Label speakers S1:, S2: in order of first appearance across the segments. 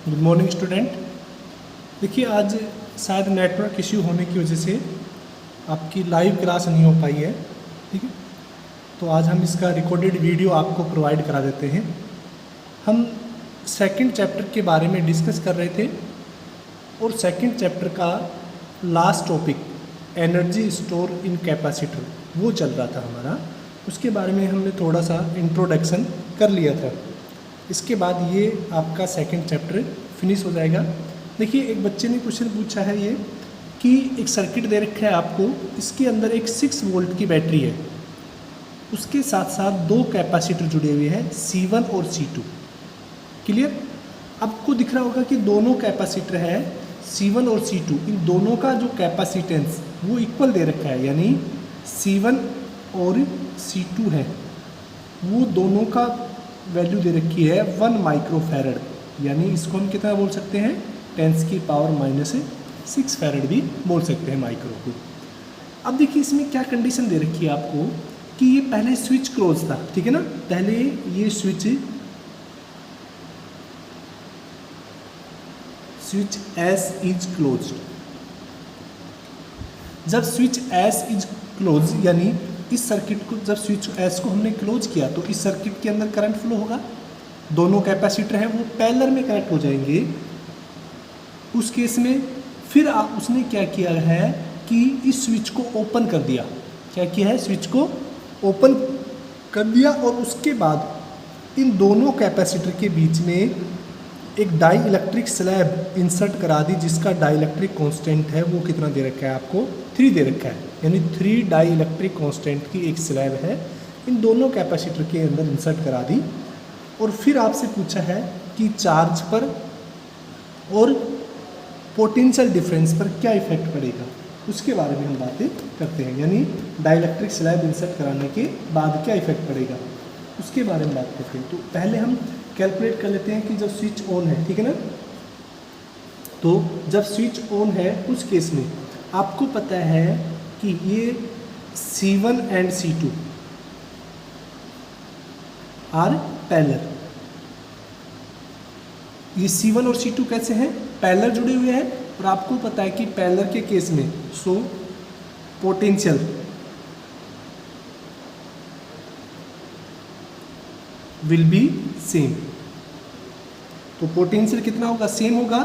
S1: Good morning student. देखिए आज शायद नेटवर्क इश्यू होने की वजह से आपकी लाइव क्लास नहीं हो पाई है, ठीक है। तो आज हम इसका रिकॉर्डेड वीडियो आपको प्रोवाइड करा देते हैं। हम सेकंड चैप्टर के बारे में डिस्कस कर रहे थे और सेकंड चैप्टर का last topic energy store in capacitor वो चल रहा था हमारा। उसके बारे में हमने थोड़ा सा इंट्रोडक्शन कर लिया था। इसके बाद ये आपका सेकंड चैप्टर फिनिश हो जाएगा। देखिए एक बच्चे ने क्वेश्चन पूछा है ये कि एक सर्किट दे रखा है आपको, इसके अंदर एक 6 वोल्ट की बैटरी है, उसके साथ साथ 2 कैपेसिटर जुड़े हुए हैं C1 और C2। क्लियर? आपको दिख रहा होगा कि दोनों कैपेसिटर है C1 और C2, इन दोनों का जो कैपेसिटेंस वो इक्वल दे रखा है, यानी C1 और C2 है वो दोनों का वैल्यू दे रखी है 1 माइक्रोफैरड, यानी इसको हम कितना बोल सकते हैं 10⁻⁻6 फैरड भी बोल सकते हैं माइक्रो को। अब देखिए इसमें क्या कंडीशन दे रखी है आपको कि ये पहले स्विच क्लोज था, ठीक है ना। पहले ये स्विच एस इज क्लोज। जब स्विच एस इज क्लोज यानी इस सर्किट को जब स्विच एस को हमने क्लोज किया तो इस सर्किट के अंदर करंट फ्लो होगा, दोनों कैपेसिटर हैं वो पैरेलल में कनेक्ट हो जाएंगे। उस केस में फिर उसने क्या किया है कि इस स्विच को ओपन कर दिया। क्या किया है? स्विच को ओपन कर दिया और उसके बाद इन दोनों कैपेसिटर के बीच में एक डाई इलेक्ट्रिक स्लैब इंसर्ट करा दी, जिसका डाई इलेक्ट्रिक कॉन्स्टेंट है वो कितना दे रखा है आपको 3 दे रखा है, यानी 3 डाई इलेक्ट्रिक कॉन्स्टेंट की एक स्लैब है इन दोनों कैपेसिटर के अंदर इंसर्ट करा दी। और फिर आपसे पूछा है कि चार्ज पर और पोटेंशियल डिफरेंस पर क्या इफेक्ट पड़ेगा, उसके बारे में हम बातें करते हैं। यानी डाई इलेक्ट्रिक स्लैब इंसर्ट कराने के बाद क्या इफेक्ट पड़ेगा उसके बारे में बात करते हैं। तो पहले हम कैलकुलेट कर लेते हैं कि जब स्विच ऑन है, ठीक है ना, तो जब स्विच ऑन है उस केस में आपको पता है कि ये C1 and C2 are parallel. ये C1 और C2 कैसे हैं? पैरेलल जुड़े हुए हैं। और आपको पता है कि पैरेलल के केस में पोटेंशियल विल बी सेम। तो पोटेंशियल कितना होगा? सेम होगा।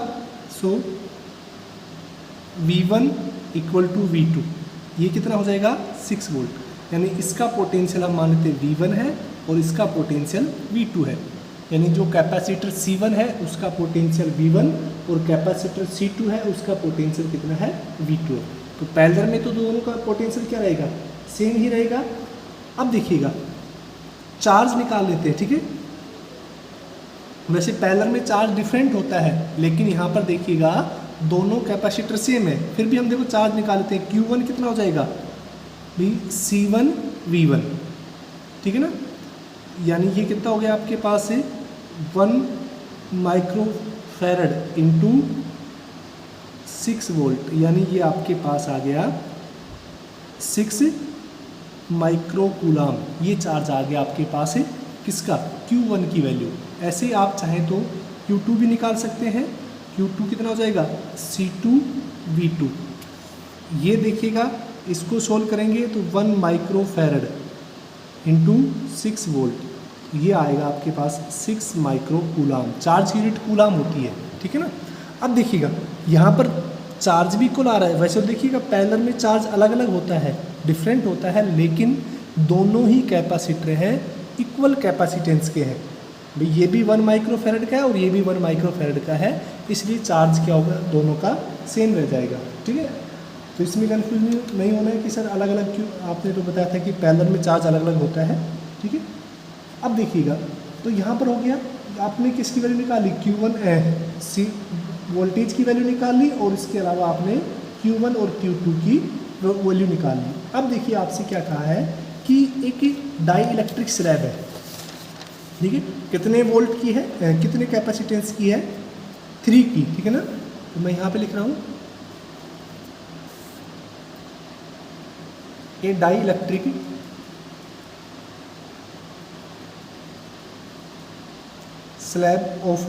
S1: V1 इक्वल टू V2, ये कितना हो जाएगा 6 वोल्ट। यानी इसका पोटेंशियल हम मान लेते हैं V1 है और इसका पोटेंशियल V2 है। यानी जो कैपेसिटर C1 है उसका पोटेंशियल V1 और कैपेसिटर C2 है उसका पोटेंशियल कितना है V2 है। तो पैरेलल में तो दोनों का पोटेंशियल क्या रहेगा? सेम ही रहेगा। अब देखिएगा चार्ज निकाल लेते हैं, ठीक है। वैसे पैरेलल में चार्ज डिफरेंट होता है, लेकिन यहाँ पर देखिएगा दोनों कैपेसिटर सेम है, फिर भी हम देखो चार्ज निकाल लेते हैं। Q1 कितना हो जाएगा भाई C1 V1, ठीक है ना। यानी ये कितना हो गया आपके पास है 1 माइक्रोफैरड इंटू 6 वोल्ट, यानी ये आपके पास आ गया 6 माइक्रोकूलम। ये चार्ज आ गया आपके पास है किसका? Q1 की वैल्यू। ऐसे ही आप चाहें तो Q2 भी निकाल सकते हैं। Q2 कितना हो जाएगा C2 V2। ये देखिएगा इसको सोल्व करेंगे तो 1 माइक्रोफैरड इंटू 6 वोल्ट, ये आएगा आपके पास 6 माइक्रोकूलम। चार्ज की यूनिट कूलम होती है, ठीक है ना। अब देखिएगा यहाँ पर चार्ज भी इक्वल आ रहा है। वैसे देखिएगा पैरेलल में चार्ज अलग अलग होता है, डिफरेंट होता है, लेकिन दोनों ही कैपेसिटर हैं इक्वल कैपेसिटेंस के हैं। भाई ये भी 1 माइक्रोफैरड का है और ये भी 1 माइक्रोफैरड का है, इसलिए चार्ज क्या होगा दोनों का सेम रह जाएगा, ठीक है। तो इसमें कन्फ्यूजन नहीं होना है कि सर अलग अलग क्यों, आपने तो बताया था कि पैरेलल में चार्ज अलग अलग होता है, ठीक है। अब देखिएगा तो यहाँ पर हो गया आपने किसकी वैल्यू निकाली Q1 वोल्टेज की वैल्यू निकाल ली और इसके अलावा आपने Q1 और Q2 की वैल्यू निकाल ली। अब देखिए आपसे क्या कहा है कि एक डाई इलेक्ट्रिक स्लैब है, ठीक है, कितने वोल्ट की है, कितने कैपेसिटेंस की है 3 की, ठीक है ना। तो मैं यहाँ पे लिख रहा हूँ a dielectric slab of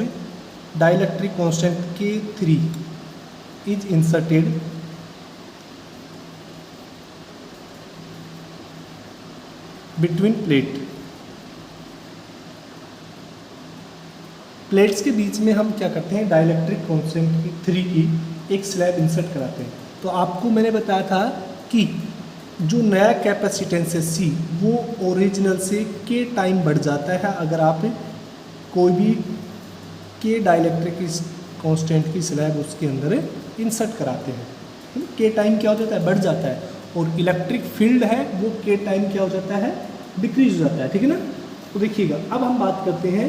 S1: dielectric constant K3 is inserted between plates के बीच में हम क्या करते हैं, डाइलेक्ट्रिक कांस्टेंट 3 की एक स्लैब इंसर्ट कराते हैं। तो आपको मैंने बताया था कि जो नया कैपेसिटेंस है C वो ओरिजिनल से K टाइम बढ़ जाता है अगर आप कोई भी K डाइलेक्ट्रिक कांस्टेंट की स्लैब उसके अंदर इंसर्ट कराते हैं। K टाइम क्या हो जाता है, बढ़ जाता है, और इलेक्ट्रिक फील्ड है वो K टाइम क्या हो जाता है, डिक्रीज हो जाता है, ठीक है ना। तो देखिएगा अब हम बात करते हैं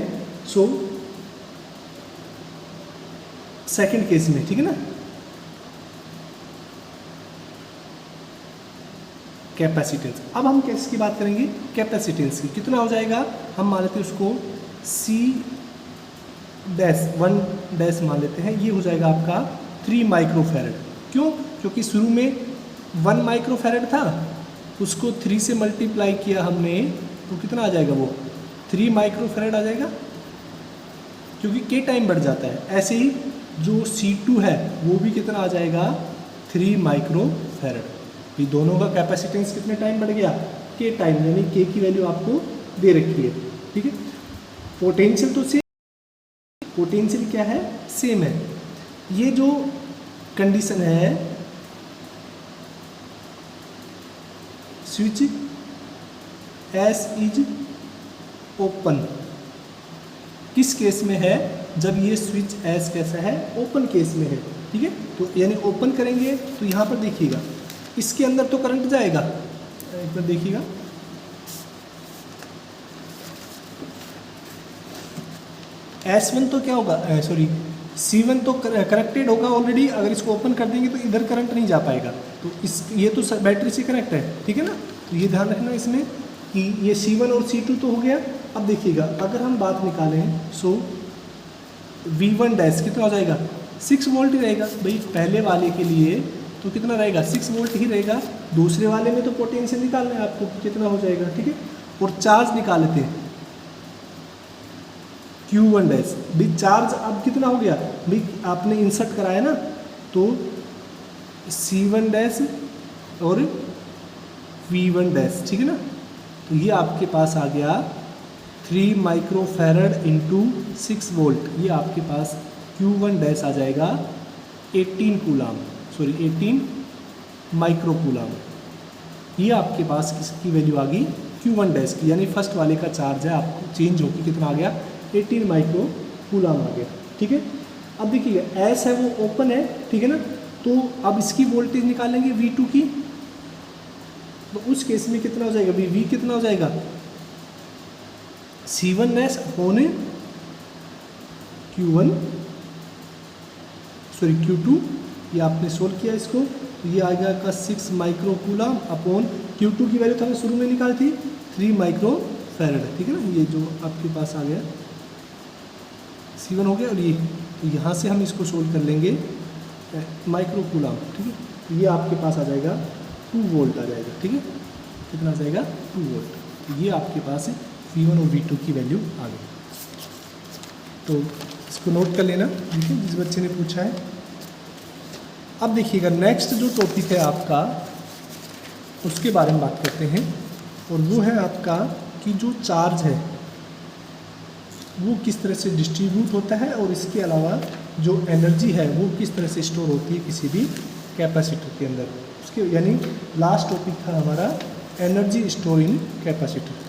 S1: सेकंड केस में, ठीक है ना, कैपेसिटेंस। अब हम किसकी बात करेंगे, कैपेसिटेंस की। कितना हो जाएगा, हम मान लेते हैं उसको C-1 मान लेते हैं, ये हो जाएगा आपका 3 माइक्रोफैरड। क्यों, क्योंकि शुरू में 1 माइक्रोफैरड था, उसको 3 से मल्टीप्लाई किया हमने तो कितना आ जाएगा, वो 3 माइक्रोफैरड आ जाएगा, क्योंकि K टाइम बढ़ जाता है। ऐसे ही जो C2 है वो भी कितना आ जाएगा, 3 माइक्रोफैरड। ये दोनों का कैपेसिटेंस कितने टाइम बढ़ गया, K टाइम, यानी K की वैल्यू आपको दे रखी है, ठीक है। पोटेंशियल तो सेम, पोटेंशियल क्या है, सेम है। ये जो कंडीशन है, स्विच एस इज ओपन, किस केस में है, जब ये स्विच एस कैसा है, ओपन केस में है, ठीक है। तो यानी ओपन करेंगे तो यहाँ पर देखिएगा इसके अंदर तो करंट जाएगा, एक बार देखिएगा, S1 तो क्या होगा, सॉरी C1 तो कनेक्टेड होगा ऑलरेडी, अगर इसको ओपन कर देंगे तो इधर करंट नहीं जा पाएगा। तो ये तो बैटरी से कनेक्ट है, ठीक है ना। तो ये ध्यान रखना इसमें कि ये C1 और C2 तो हो गया। अब देखिएगा अगर हम बात निकालें V1 डैश कितना हो जाएगा, 6 वोल्ट ही रहेगा भाई, पहले वाले के लिए तो कितना रहेगा, 6 वोल्ट ही रहेगा। दूसरे वाले में तो पोटेंशियल निकालना है आपको, कितना हो जाएगा, ठीक है। और चार्ज निकाल लेते हैं Q1 डैश, भाई चार्ज अब कितना हो गया, भाई आपने इंसर्ट कराया ना, तो C1 डैश और V1 डैश, ठीक है ना। तो ये आपके पास आ गया 3 माइक्रोफैरड इंटू 6 वोल्ट, ये आपके पास Q1 डैश आ जाएगा 18 कूलाम, सॉरी 18 माइक्रो कूलाम। ये आपके पास किसकी वैल्यू आ गई, Q1 डैश की, यानी फर्स्ट वाले का चार्ज है आपको चेंज होकर कितना आ गया, 18 माइक्रो कूलाम आ गया, ठीक है। अब देखिएगा एस है वो ओपन है, ठीक है ना। तो अब इसकी वोल्टेज निकालेंगे V2 की, तो उस केस में कितना हो जाएगा, V कितना हो जाएगा, C1 dash upon Q1, sorry Q2, ये आपने सोल्व किया इसको, तो ये आ गया का 6 माइक्रो कूलाम अपॉन Q2 की वैल्यू तो हमने शुरू में निकाली थी 3 माइक्रो फैरड, ठीक है ना। ये जो आपके पास आ गया C1 हो गया, और ये तो यहाँ से हम इसको सोल्व कर लेंगे माइक्रो कूलाम, ठीक है। तो ये आपके पास आ जाएगा 2 वोल्ट आ जाएगा, ठीक है। कितना आ जाएगा, 2 वोल्ट। तो ये आपके पास V1 और V2 की वैल्यू आ गई। तो इसको नोट कर लेना, ठीक है, जिस बच्चे ने पूछा है। अब देखिएगा नेक्स्ट जो टॉपिक है आपका, उसके बारे में बात करते हैं, और वो है आपका कि जो चार्ज है वो किस तरह से डिस्ट्रीब्यूट होता है, और इसके अलावा जो एनर्जी है वो किस तरह से स्टोर होती है किसी भी कैपेसिटर के अंदर। उसके यानी लास्ट टॉपिक था हमारा एनर्जी स्टोर इन कैपेसिटर।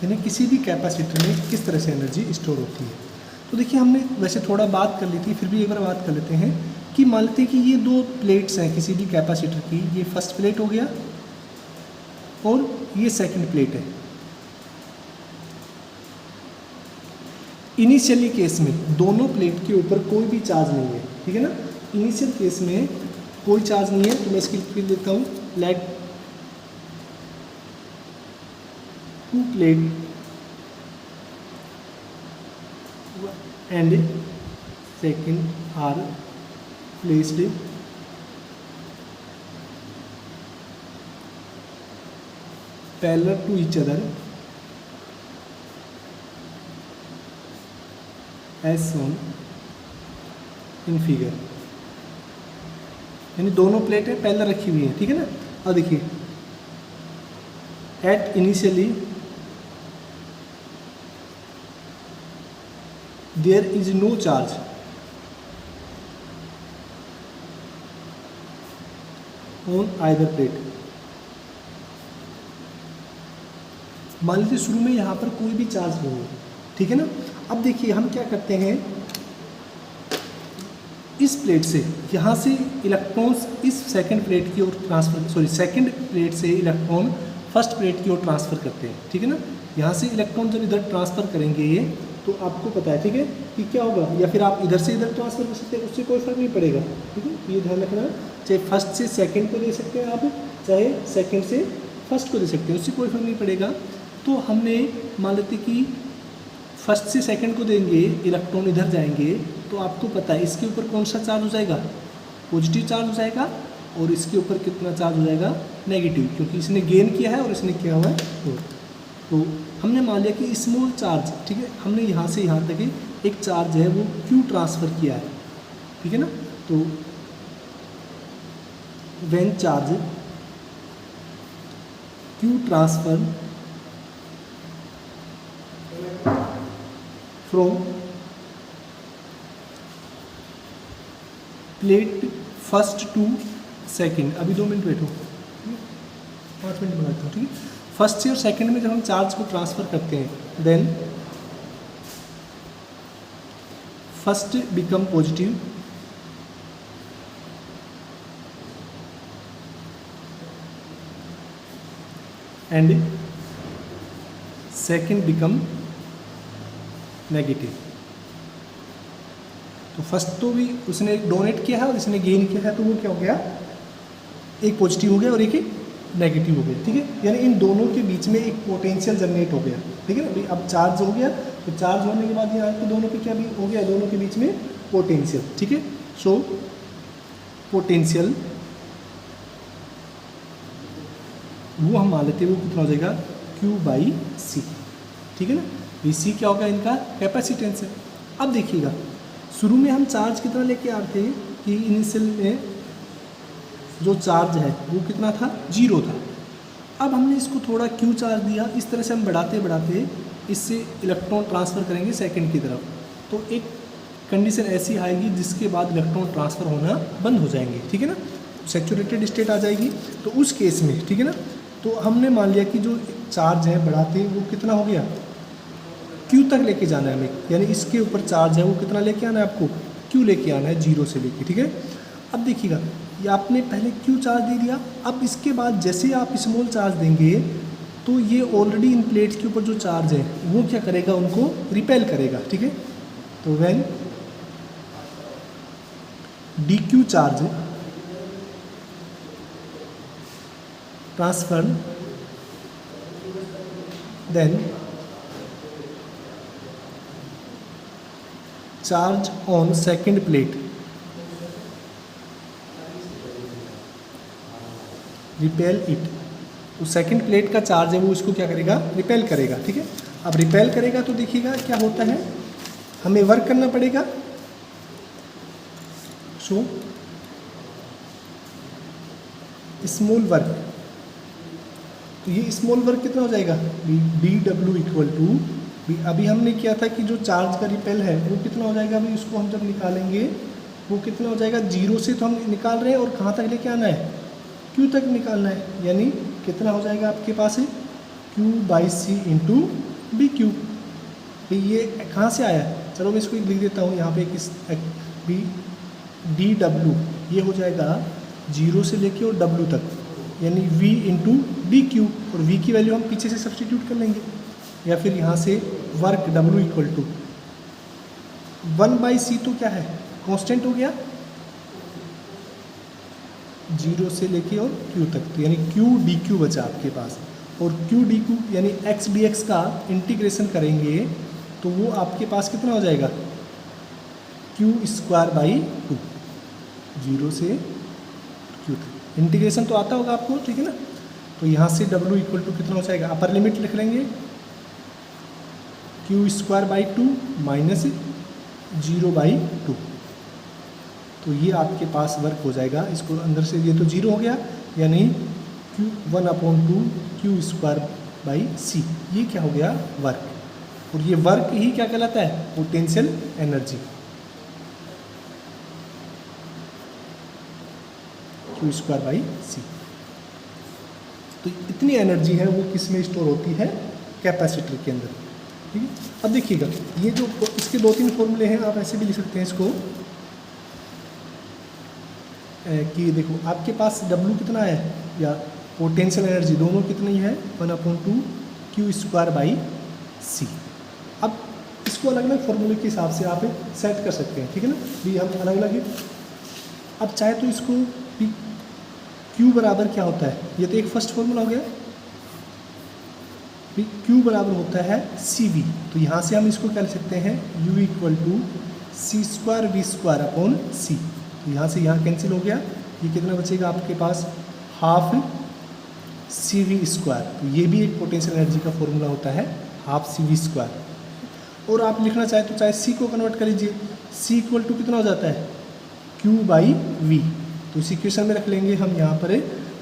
S1: यानी किसी भी कैपेसिटर में किस तरह से एनर्जी स्टोर होती है। तो देखिए हमने वैसे थोड़ा बात कर ली थी, फिर भी एक बार बात कर लेते हैं कि मान लेते हैं कि ये 2 प्लेट्स हैं किसी भी कैपेसिटर की, ये फर्स्ट प्लेट हो गया और ये सेकंड प्लेट है। इनिशियली केस में दोनों प्लेट के ऊपर कोई भी चार्ज नहीं है, ठीक है ना। इनिशियल केस में कोई चार्ज नहीं है, तो मैं इसकी लिख देता हूँ, let 2 plate and second are placed parallel to each other as shown in figure। यानी दोनों प्लेटें पैरेलल रखी हुई हैं, ठीक है ना। और देखिए at initially there is no charge on either plate. मान लीजिए शुरू में यहाँ पर कोई भी चार्ज नहीं है, ठीक है ना। अब देखिए हम क्या करते हैं, इस प्लेट से यहाँ से इलेक्ट्रॉन्स इस सेकंड प्लेट की ओर ट्रांसफर सेकंड प्लेट से इलेक्ट्रॉन फर्स्ट प्लेट की ओर ट्रांसफ़र करते हैं, ठीक है ना। यहाँ से इलेक्ट्रॉन जब इधर ट्रांसफ़र करेंगे ये, तो आपको पता है, ठीक है, कि क्या होगा, या फिर आप इधर से इधर ट्रांसफ़र कर सकते हैं, उससे कोई फ़र्क नहीं पड़ेगा, ठीक है। ये ध्यान रखना, चाहे फर्स्ट से सेकंड को दे सकते हैं आप, चाहे सेकंड से फर्स्ट को दे सकते हैं, उससे कोई फ़र्क नहीं पड़ेगा। तो हमने मान लेते कि फर्स्ट से सेकंड को देंगे, इलेक्ट्रॉन इधर जाएंगे, तो आपको पता है इसके ऊपर कौन सा चार्ज हो जाएगा, पॉजिटिव चार्ज हो जाएगा, और इसके ऊपर कितना चार्ज हो जाएगा, नेगेटिव, क्योंकि इसने गेन किया है और इसने किया हुआ है। तो हमने मान लिया कि स्मॉल चार्ज, ठीक है, हमने यहाँ से यहाँ तक एक चार्ज है वो क्यू ट्रांसफ़र किया है, ठीक है ना। तो when charge Q transfer from plate first to second, अभी 2 मिनट बैठो, 5 मिनट बनाता हूँ, ठीक है। फर्स्ट से और सेकंड में जब हम चार्ज को ट्रांसफ़र करते हैं, then first become positive and second become negative. तो फर्स्ट तो भी उसने डोनेट किया है और इसने गेन किया है, तो वो क्या हो गया, एक पॉजिटिव हो गया और एक नेगेटिव हो गया, ठीक है। यानी इन दोनों के बीच में एक पोटेंशियल जनरेट हो गया, ठीक है ना भाई। अब चार्ज हो गया, तो चार्ज होने के बाद यहाँ पे दोनों पे क्या भी हो गया, दोनों के बीच में पोटेंशियल, ठीक है। सो पोटेंशियल वो हम मान लेते हैं, वो कितना हो जाएगा, Q/C, ठीक है ना। C क्या होगा, इनका कैपेसिटेंस है। अब देखिएगा शुरू में हम चार्ज कितना लेके आ रहे थे कि इनिशियल में जो चार्ज है वो कितना था, 0 था। अब हमने इसको थोड़ा क्यू चार्ज दिया, इस तरह से हम बढ़ाते बढ़ाते इससे इलेक्ट्रॉन ट्रांसफ़र करेंगे सेकंड की तरफ। तो एक कंडीशन ऐसी आएगी जिसके बाद इलेक्ट्रॉन ट्रांसफ़र होना बंद हो जाएंगे, ठीक है ना, सैचुरेटेड स्टेट आ जाएगी। तो उस केस में, ठीक है ना, तो हमने मान लिया कि जो चार्ज है बढ़ाते वो कितना हो गया, क्यू तक लेके जाना है हमें, यानी इसके ऊपर चार्ज है वो कितना लेके आना है, आपको क्यू लेके आना है, 0 से लेके, ठीक है। अब देखिएगा ये आपने पहले क्यू चार्ज दे दिया, अब इसके बाद जैसे आप स्मॉल चार्ज देंगे तो ये ऑलरेडी इन प्लेट्स के ऊपर जो चार्ज है वो क्या करेगा, उनको रिपेल करेगा, ठीक है। तो when D Q charge transfer then charge on second plate repel it. तो सेकंड प्लेट का चार्ज है वो इसको क्या करेगा, रिपेल करेगा, ठीक है। अब रिपेल करेगा तो देखिएगा क्या होता है, हमें वर्क करना पड़ेगा। सो स्मॉल वर्क, तो ये स्मॉल वर्क कितना हो जाएगा, dW इक्वल टू, अभी हमने किया था कि जो चार्ज का रिपेल है वो कितना हो जाएगा, अभी उसको हम जब निकालेंगे वो कितना हो जाएगा, 0 से तो हम निकाल रहे हैं और कहाँ तक लेके आना है, Q तक निकालना है, यानी कितना हो जाएगा आपके पास है, Q/C इंटू डी क्यू। तो ये कहाँ से आया, चलो मैं इसको लिख देता हूँ यहाँ पे, किस dW ये हो जाएगा 0 से लेके और W तक, यानी V इंटू डी क्यू, और V की वैल्यू हम पीछे से सब्सटीट्यूट कर लेंगे, या फिर यहाँ से work W equal to 1/C, तो क्या है, कांस्टेंट हो गया, 0 से लेके और Q तक, तो यानी Q/dQ बचा आपके पास, और Q/dQ यानी x dx का इंटीग्रेशन करेंगे तो वो आपके पास कितना हो जाएगा, क्यू स्क्वायर बाई 2, 0 से क्यू तक। इंटीग्रेशन तो आता होगा आपको, ठीक है ना। तो यहाँ से W इक्वल टू कितना हो जाएगा, अपर लिमिट लिख लेंगे Q square by 2 minus 0 by 2। तो ये आपके पास वर्क हो जाएगा। इसको अंदर से ये तो 0 हो गया, यानी क्यू 1/2 क्यू स्क्वायर बाई सी, ये क्या हो गया, वर्क। और ये वर्क ही क्या कहलाता है, potential energy, Q square by C. तो इतनी एनर्जी है वो किस में स्टोर होती है, कैपेसिटर के अंदर, ठीक है। अब देखिएगा ये जो इसके 2-3 फॉर्मूले हैं, आप ऐसे भी लिख सकते हैं इसको कि देखो आपके पास W कितना है, या पोटेंशियल एनर्जी दोनों कितनी है, 1/2 क्यू स्क्वायर बाई सी। अब इसको अलग अलग फॉर्मूले के हिसाब से आप सेट कर सकते हैं, ठीक है ना। भी हम अलग अलग, अब चाहे तो इसको भी Q बराबर क्या होता है, ये तो एक फर्स्ट फॉर्मूला हो गया, भी Q बराबर होता है CV। तो यहाँ से हम इसको क्या लिख सकते हैं, U equal to C square V square upon C. तो यहाँ से यहाँ कैंसिल हो गया, ये कितना बचेगा आपके पास, हाफ CV स्क्वायर। तो ये भी एक पोटेंशियल एनर्जी का फॉर्मूला होता है, हाफ CV स्क्वायर। और आप लिखना चाहे तो चाहे C को कन्वर्ट कर लीजिए, C इक्वल टू कितना हो जाता है, Q बाई V। तो इस इक्वेशन में रख लेंगे हम यहाँ पर,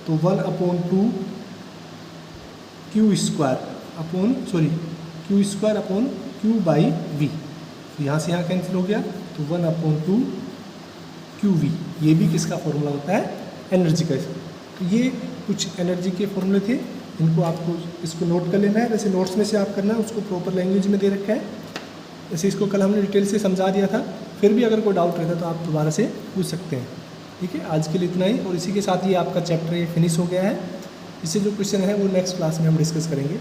S1: तो 1/2 Q square upon Q by V। तो यहाँ से यहाँ कैंसिल हो गया, तो 1/2 QV। ये भी किसका फॉर्मूला होता है, एनर्जी का। तो ये कुछ एनर्जी के फॉर्मूले थे, इनको आपको इसको नोट कर लेना है। वैसे नोट्स में से आप करना है, उसको प्रॉपर लैंग्वेज में दे रखा है। वैसे इसको कल हमने डिटेल से समझा दिया था, फिर भी अगर कोई डाउट रहता है तो आप दोबारा से पूछ सकते हैं, ठीक है। आज के लिए इतना ही, और इसी के साथ ही आपका चैप्टर ये फिनिश हो गया है। इससे जो क्वेश्चन है वो नेक्स्ट क्लास में हम डिस्कस करेंगे।